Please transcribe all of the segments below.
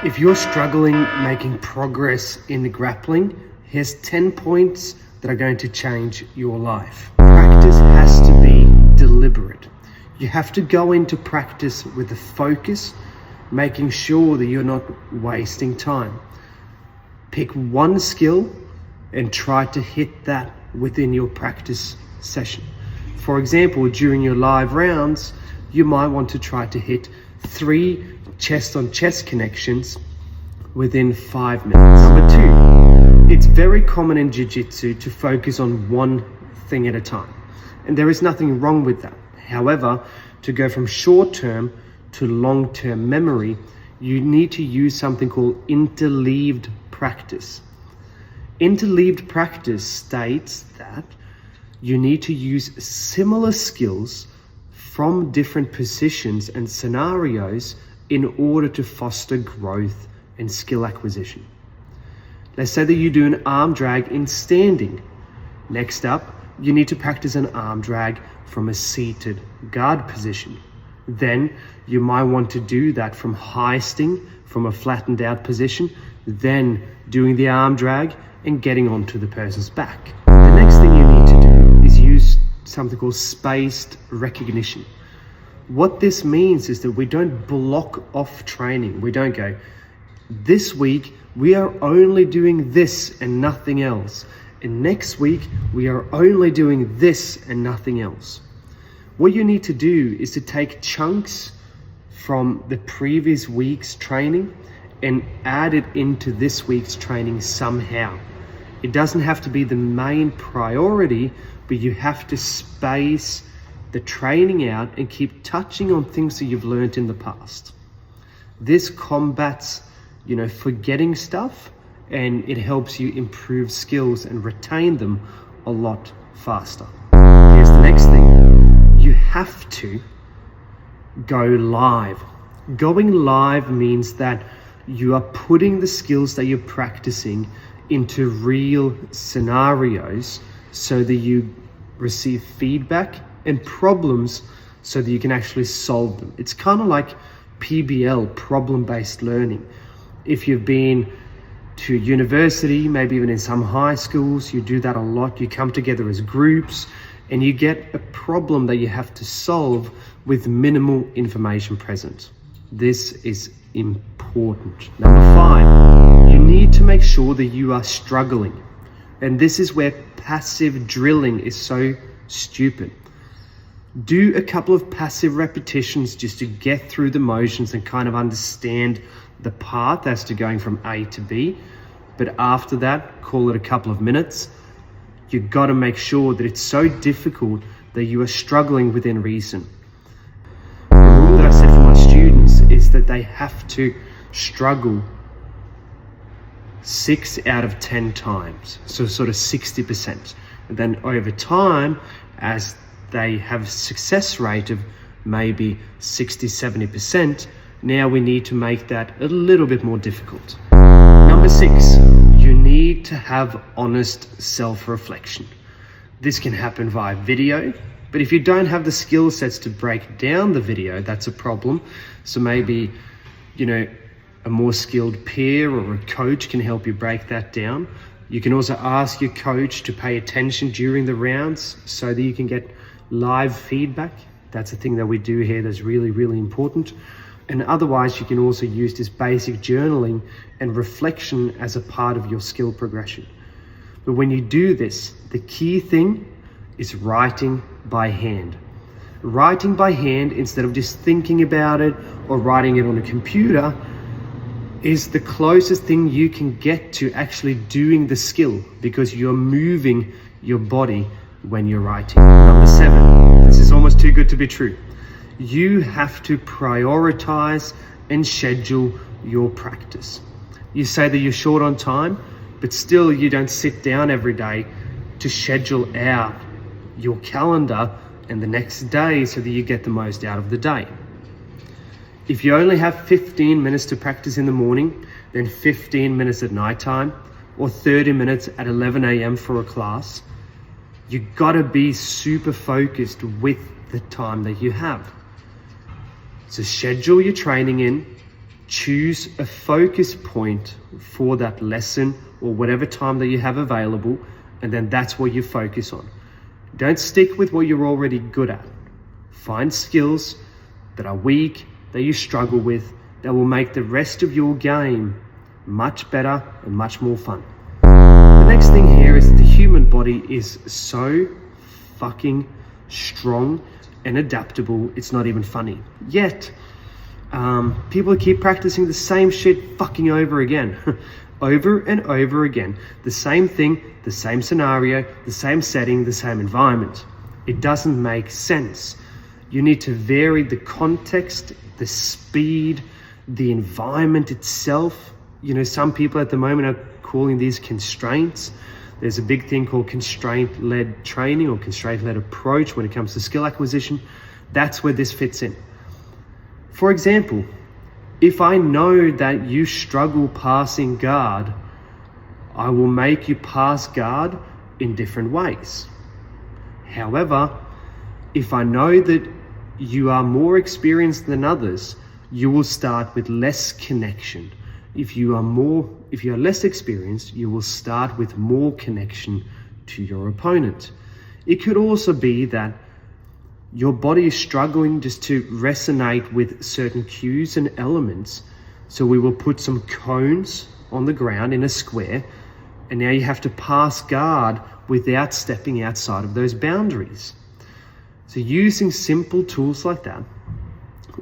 If you're struggling making progress in the grappling, here's 10 points that are going to change your life. Practice has to be deliberate. You have to go into practice with a focus, making sure that you're not wasting time. Pick one skill and try to hit that within your practice session. For example, during your live rounds, you might want to try to hit 3 chest-on-chest connections within 5 minutes. Number 2, it's very common in jiu-jitsu to focus on one thing at a time. And there is nothing wrong with that. However, to go from short-term to long-term memory, you need to use something called interleaved practice. Interleaved practice states that you need to use similar skills from different positions and scenarios in order to foster growth and skill acquisition. Let's say that you do an arm drag in standing. Next up, you need to practice an arm drag from a seated guard position. Then you might want to do that from heisting from a flattened out position, then doing the arm drag and getting onto the person's back. The next thing you need to do is use something called spaced recognition. What this means is that we don't block off training. We don't go, this week we are only doing this and nothing else. And next week we are only doing this and nothing else. What you need to do is to take chunks from the previous week's training and add it into this week's training somehow. It doesn't have to be the main priority, but you have to space the training out and keep touching on things that you've learned in the past. This combats, forgetting stuff, and it helps you improve skills and retain them a lot faster. Here's the next thing. You have to go live. Going live means that you are putting the skills that you're practicing into real scenarios so that you receive feedback and problems so that you can actually solve them. It's kind of like PBL, problem-based learning. If you've been to university, maybe even in some high schools, you do that a lot. You come together as groups and you get a problem that you have to solve with minimal information present. This is important. Number 5, you need to make sure that you are struggling. And this is where passive drilling is so stupid. Do a couple of passive repetitions just to get through the motions and kind of understand the path as to going from A to B. But after that, call it a couple of minutes. You've got to make sure that it's so difficult that you are struggling within reason. The rule that I set for my students is that they have to struggle 6 out of 10 times, so sort of 60%. And then over time, as they have a success rate of maybe 60-70%, now we need to make that a little bit more difficult. Number 6, you need to have honest self-reflection. This can happen via video, but if you don't have the skill sets to break down the video, that's a problem. So maybe, a more skilled peer or a coach can help you break that down. You can also ask your coach to pay attention during the rounds so that you can get live feedback. That's a thing that we do here that's really, really important. And otherwise, you can also use this basic journaling and reflection as a part of your skill progression. But when you do this, the key thing is writing by hand. Writing by hand instead of just thinking about it or writing it on a computer is the closest thing you can get to actually doing the skill, because you're moving your body when you're writing. Number 7, this is almost too good to be true. You have to prioritize and schedule your practice. You say that you're short on time, but still you don't sit down every day to schedule out your calendar and the next day so that you get the most out of the day. If you only have 15 minutes to practice in the morning, then 15 minutes at nighttime, or 30 minutes at 11 a.m. for a class, you gotta be super focused with the time that you have. So schedule your training in, Choose a focus point for that lesson or whatever time that you have available, and then that's what you focus on. Don't stick with what you're already good at. Find skills that are weak, that you struggle with, that will make the rest of your game much better and much more fun. The next thing here is the human body is so fucking strong and adaptable, it's not even funny. Yet, people keep practicing the same shit fucking over again. Over and over again. The same thing, the same scenario, the same setting, the same environment. It doesn't make sense. You need to vary the context, the speed, the environment itself. You know, some people at the moment are calling these constraints. There's a big thing called constraint-led training or constraint-led approach when it comes to skill acquisition. That's where this fits in. For example, if I know that you struggle passing guard, I will make you pass guard in different ways. However, if I know that you are more experienced than others, you will start with less connection. If you are less experienced, you will start with more connection to your opponent. It could also be that your body is struggling just to resonate with certain cues and elements. So we will put some cones on the ground in a square, and now you have to pass guard without stepping outside of those boundaries. So using simple tools like that,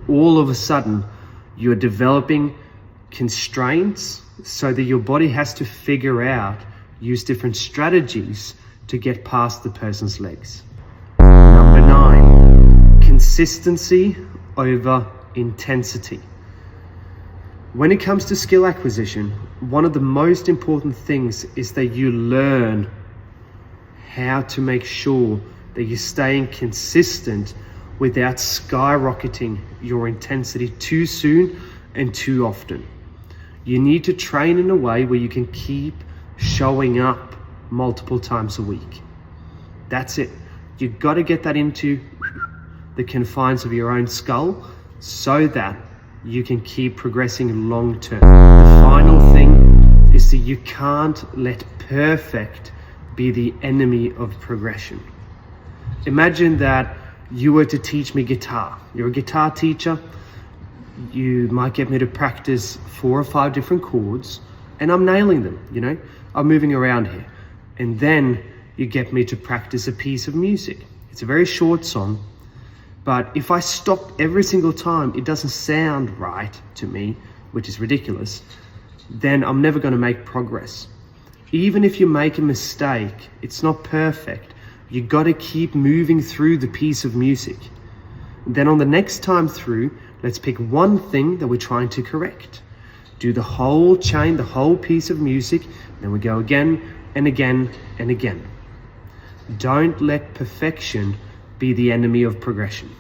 all of a sudden you're developing constraints so that your body has to use different strategies to get past the person's legs. Number 9, consistency over intensity. When it comes to skill acquisition, one of the most important things is that you learn how to make sure that you're staying consistent without skyrocketing your intensity too soon and too often. You need to train in a way where you can keep showing up multiple times a week. That's it. You've got to get that into the confines of your own skull so that you can keep progressing long term. The final thing is that you can't let perfect be the enemy of progression. Imagine that you were to teach me guitar. You're a guitar teacher. You might get me to practice 4 or 5 different chords, and I'm nailing them, you know? I'm moving around here. And then you get me to practice a piece of music. It's a very short song, but if I stop every single time, it doesn't sound right to me, which is ridiculous, then I'm never going to make progress. Even if you make a mistake, it's not perfect. You got to keep moving through the piece of music. Then on the next time through, let's pick one thing that we're trying to correct. Do the whole chain, the whole piece of music, then we go again and again and again. Don't let perfection be the enemy of progression.